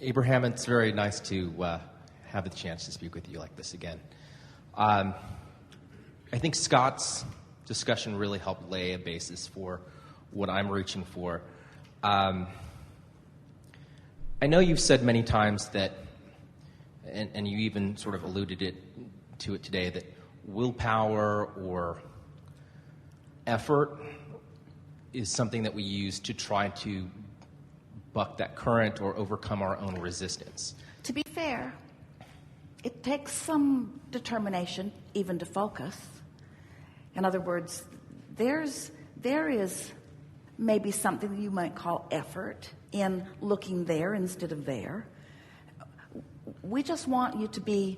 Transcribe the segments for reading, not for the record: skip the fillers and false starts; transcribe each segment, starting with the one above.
Abraham, it's very nice to have the chance to speak with you like this again. I think Scott's discussion really helped lay a basis for what I'm reaching for. I know you've said many times that, and you even sort of alluded to it today, that willpower or effort is something that we use to try to buck that current or overcome our own resistance. To be fair, it takes some determination even to focus. In other words, there is maybe something you might call effort in looking there instead of there. We just want you to be,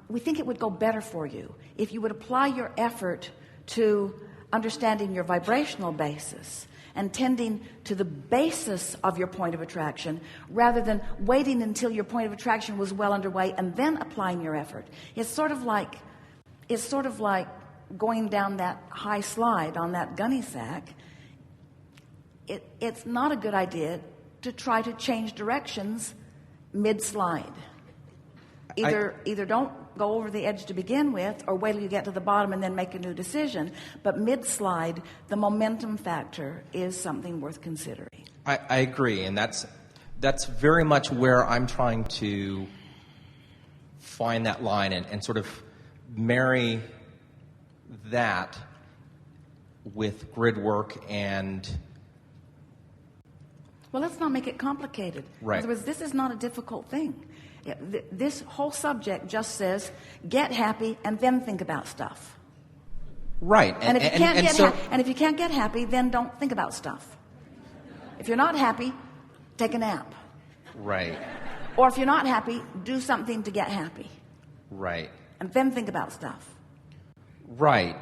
we think it would go better for you if you would apply your effort to understanding your vibrational basis and tending to the basis of your point of attraction rather than waiting until your point of attraction was well underway and then applying your effort. It's sort of like going down that high slide on that gunny sack. It's not a good idea to try to change directions mid-slide. Either don't go over the edge to begin with, or wait till you get to the bottom and then make a new decision. But mid-slide, the momentum factor is something worth considering. I agree, and that's very much where I'm trying to find that line and sort of marry that with grid work and... Well, let's not make it complicated. Right. In other words, this is not a difficult thing. This whole subject just says, get happy and then think about stuff. Right. And if you can't get happy, then don't think about stuff. If you're not happy, take a nap. Right. Or if you're not happy, do something to get happy. Right. And then think about stuff. Right.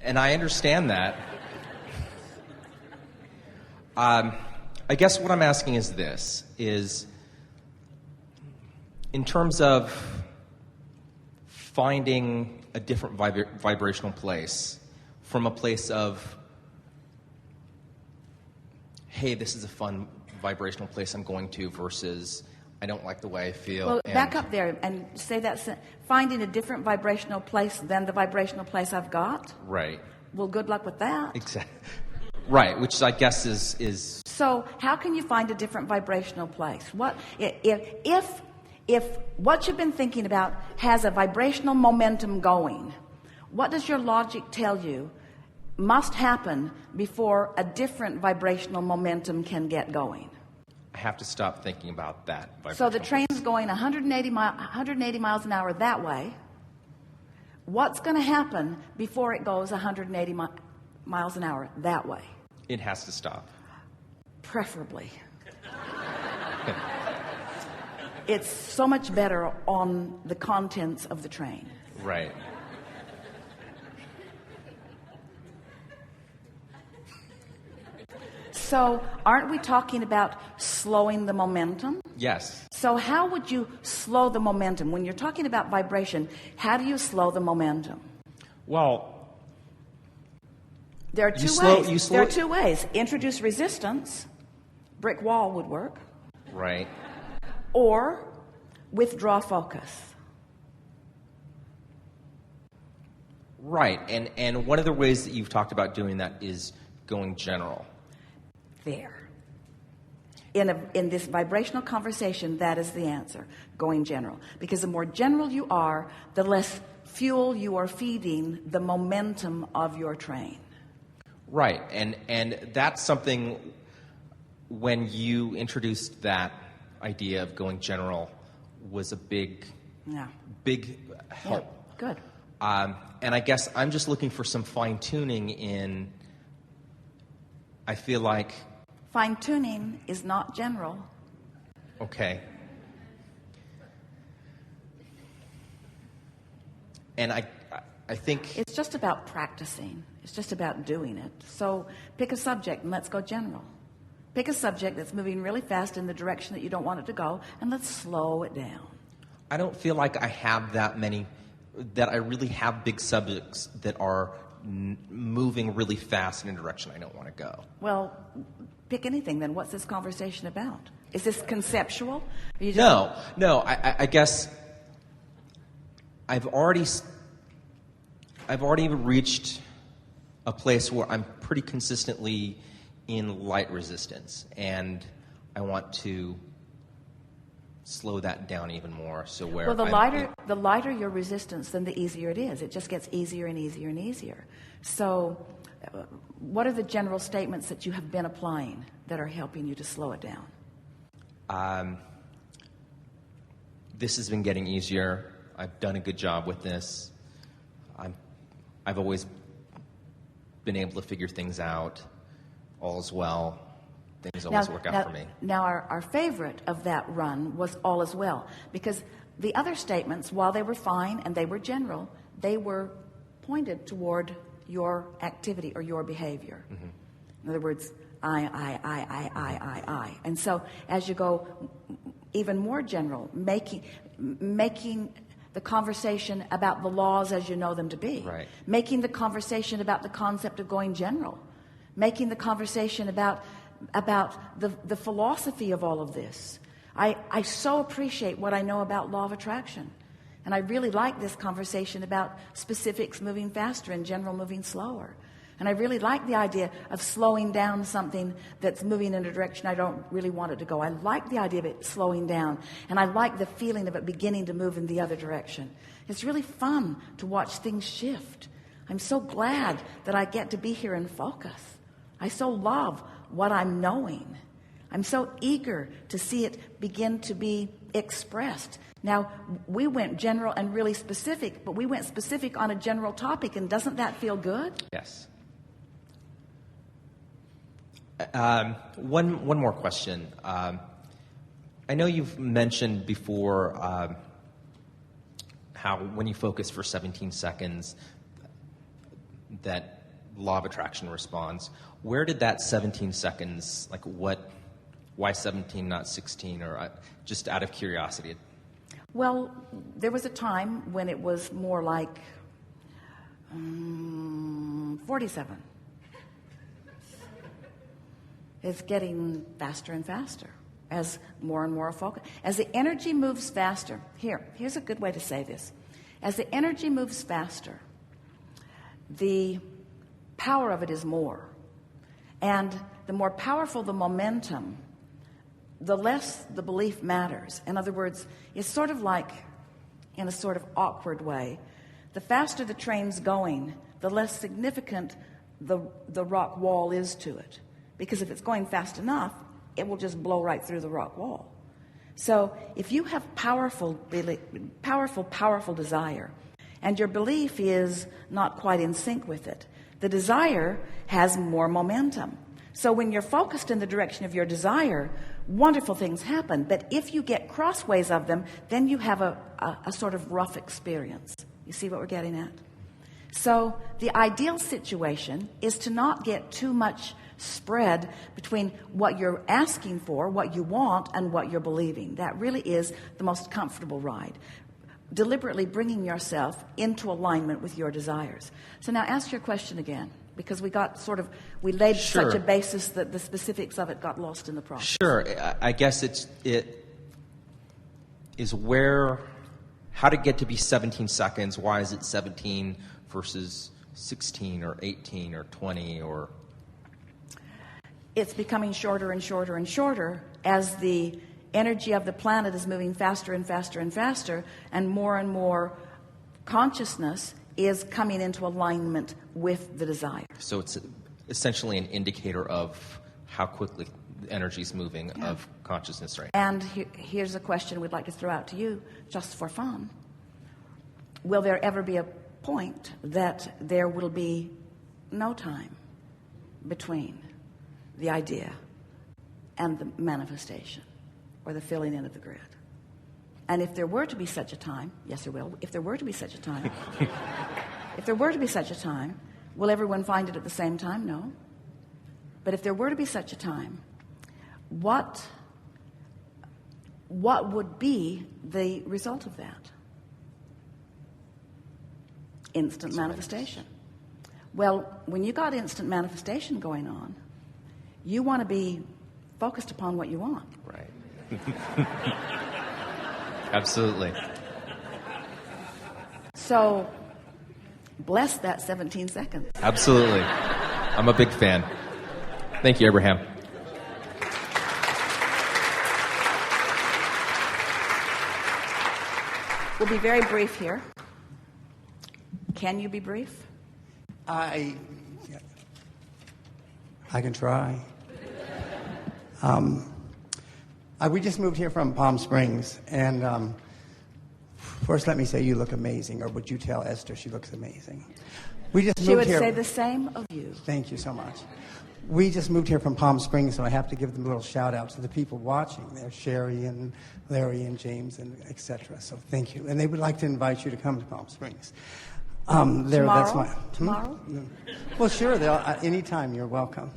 And I understand that. I guess what I'm asking is this, is in terms of finding a different vibrational place from a place of, hey, this is a fun vibrational place I'm going to, versus I don't like the way I feel. Well, back up there and say that, finding a different vibrational place than the vibrational place I've got. Right. Well, good luck with that. Exactly. Right, which I guess is... So how can you find a different vibrational place? What if what you've been thinking about has a vibrational momentum going, what does your logic tell you must happen before a different vibrational momentum can get going? I have to stop thinking about that. So the train's going 180 miles an hour that way. What's going to happen before it goes 180 miles an hour that way? It has to stop. Preferably. It's so much better on the contents of the train. Right. So aren't we talking about slowing the momentum? Yes. So how would you slow the momentum? When you're talking about vibration, how do you slow the momentum? Well, there are two ways. There are two ways. Introduce resistance. Brick wall would work. Right. Or withdraw focus. Right. And one of the ways that you've talked about doing that is going general. There. In this vibrational conversation, that is the answer. Going general. Because the more general you are, the less fuel you are feeding the momentum of your train. Right. And that's something, when you introduced that idea of going general, was a big help. Yeah, good. And I guess I'm just looking for some fine-tuning in, I feel like... Fine-tuning is not general. Okay. And I think... It's just about practicing. It's just about doing it. So pick a subject and let's go general. Pick a subject that's moving really fast in the direction that you don't want it to go, and let's slow it down. I don't feel like I have that many, that I really have big subjects that are moving really fast in a direction I don't want to go. Well, pick anything then. What's this conversation about? Is this conceptual? Are you No. I guess I've already reached a place where I'm pretty consistently in light resistance, and I want to slow that down even more. So where the lighter your resistance, then the easier it is. It just gets easier and easier and easier. So, what are the general statements that you have been applying that are helping you to slow it down? This has been getting easier. I've done a good job with this. I've always been able to figure things out. All's well. Things always work out for me. Now, our favorite of that run was all is well, because the other statements, while they were fine and they were general, they were pointed toward your activity or your behavior. Mm-hmm. In other words, I. And so as you go even more general, making the conversation about the laws as you know them to be, right. Making the conversation about the concept of going general, making the conversation about the philosophy of all of this. I so appreciate what I know about law of attraction. And I really like this conversation about specifics moving faster and general moving slower. And I really like the idea of slowing down something that's moving in a direction I don't really want it to go. I like the idea of it slowing down. And I like the feeling of it beginning to move in the other direction. It's really fun to watch things shift. I'm so glad that I get to be here and focus. I so love what I'm knowing. I'm so eager to see it begin to be expressed. Now, we went general and really specific, but we went specific on a general topic, and doesn't that feel good? Yes. One more question. I know you've mentioned before how when you focus for 17 seconds, that law of attraction responds. Where did that 17 seconds, why 17, not 16, or just out of curiosity? Well, there was a time when it was more like 47. It's getting faster and faster as more and more focus. As the energy moves faster, here's a good way to say this. As the energy moves faster, the power of it is more. And the more powerful the momentum, the less the belief matters. In other words, it's sort of like, in a sort of awkward way, the faster the train's going, the less significant the rock wall is to it. Because if it's going fast enough, it will just blow right through the rock wall. So if you have powerful desire, and your belief is not quite in sync with it, the desire has more momentum. So when you're focused in the direction of your desire, wonderful things happen. But if you get crossways of them, then you have a sort of rough experience. You see what we're getting at? So the ideal situation is to not get too much spread between what you're asking for, what you want, and what you're believing. That really is the most comfortable ride. Deliberately bringing yourself into alignment with your desires. So now ask your question again, because we laid Sure. such a basis that the specifics of it got lost in the process. Sure. I guess it is how to get to be 17 seconds. Why is it 17 versus 16 or 18 or 20 or... It's becoming shorter and shorter and shorter as the energy of the planet is moving faster and faster and faster, and more consciousness is coming into alignment with the desire. So it's essentially an indicator of how quickly the energy is moving of consciousness right now. And here's a question we'd like to throw out to you just for fun. Will there ever be a point that there will be no time between the idea and the manifestation or the filling in of the grid? And if there were to be such a time, yes there will, if there were to be such a time, will everyone find it at the same time? No. But if there were to be such a time, what would be the result of that? Instant manifestation. Well, when you got instant manifestation going on, you want to be focused upon what you want. Right. Absolutely. So, bless that 17 seconds. Absolutely. I'm a big fan. Thank you, Abraham. We'll be very brief here. Can you be brief? I can try. We just moved here from Palm Springs, and first let me say you look amazing, or would you tell Esther she looks amazing? We just She moved would here. say the same of you. Thank you so much. We just moved here from Palm Springs, so I have to give them a little shout out to the people watching. There's Sherry and Larry and James and et cetera. So thank you. And they would like to invite you to come to Palm Springs. Tomorrow? Tomorrow? Well, sure. Anytime you're welcome.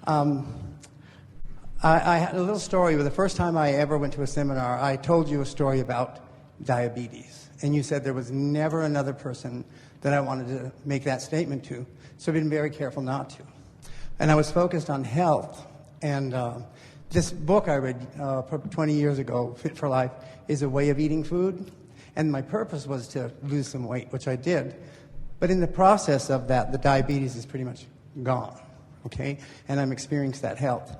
I had a little story. The first time I ever went to a seminar, I told you a story about diabetes. And you said there was never another person that I wanted to make that statement to. So I've been very careful not to. And I was focused on health. And this book I read 20 years ago, Fit for Life, is a way of eating food. And my purpose was to lose some weight, which I did. But in the process of that, the diabetes is pretty much gone, okay? And I'm experiencing that health.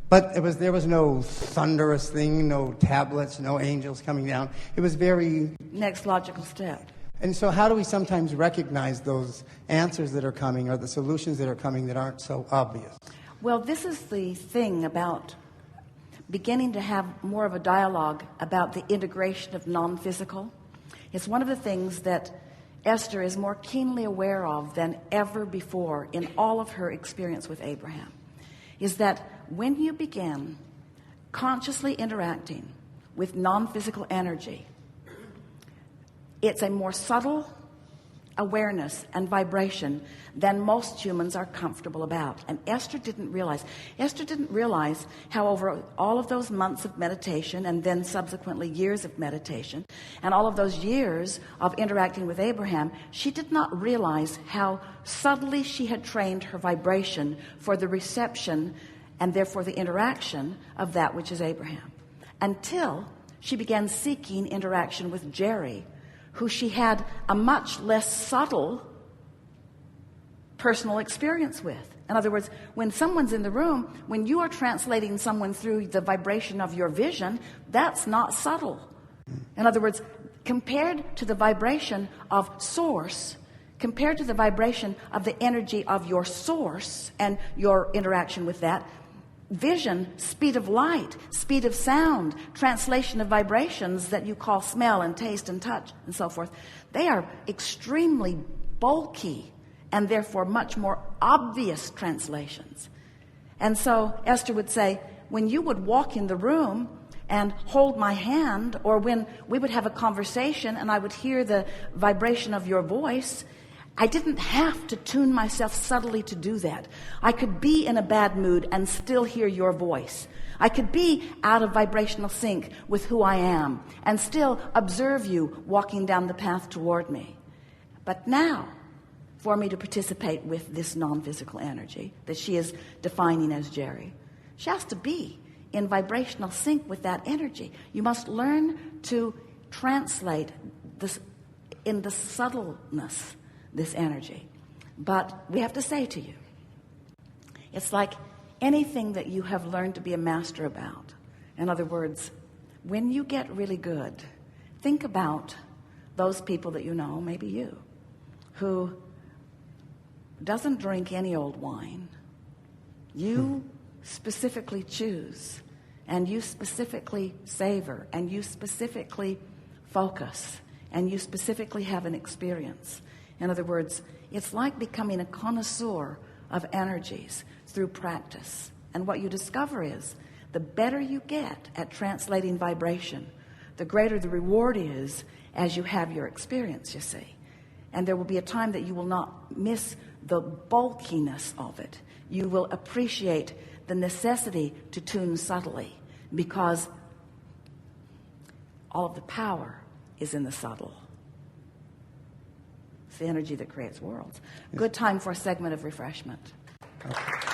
But there was no thunderous thing, no tablets, no angels coming down. It was very... Next logical step. And so how do we sometimes recognize those answers that are coming or the solutions that are coming that aren't so obvious? Well, this is the thing about beginning to have more of a dialogue about the integration of non-physical. It's one of the things that Esther is more keenly aware of than ever before in all of her experience with Abraham, is that when you begin consciously interacting with non-physical energy, it's a more subtle awareness and vibration than most humans are comfortable about. And Esther didn't realize how over all of those months of meditation and then subsequently years of meditation and all of those years of interacting with Abraham, she did not realize how subtly she had trained her vibration for the reception and therefore the interaction of that which is Abraham, until she began seeking interaction with Jerry, who she had a much less subtle personal experience with. In other words, when someone's in the room, when you are translating someone through the vibration of your vision, that's not subtle. In other words, compared to the vibration of source, compared to the vibration of the energy of your source and your interaction with that, vision, speed of light, speed of sound, translation of vibrations that you call smell and taste and touch and so forth, they are extremely bulky and therefore much more obvious translations. And so Esther would say, when you would walk in the room and hold my hand, or when we would have a conversation and I would hear the vibration of your voice, I didn't have to tune myself subtly to do that. I could be in a bad mood and still hear your voice. I could be out of vibrational sync with who I am and still observe you walking down the path toward me. But now, for me to participate with this non-physical energy that she is defining as Jerry, she has to be in vibrational sync with that energy. You must learn to translate this in the subtleness, this energy. But we have to say to you, it's like anything that you have learned to be a master about. In other words, when you get really good, think about those people that you know, maybe you, who doesn't drink any old wine. You specifically choose, and you specifically savor, and you specifically focus, and you specifically have an experience. In other words, it's like becoming a connoisseur of energies through practice. And what you discover is the better you get at translating vibration, the greater the reward is as you have your experience, you see. And there will be a time that you will not miss the bulkiness of it. You will appreciate the necessity to tune subtly, because all of the power is in the subtle. It's the energy that creates worlds. Good time for a segment of refreshment. Okay.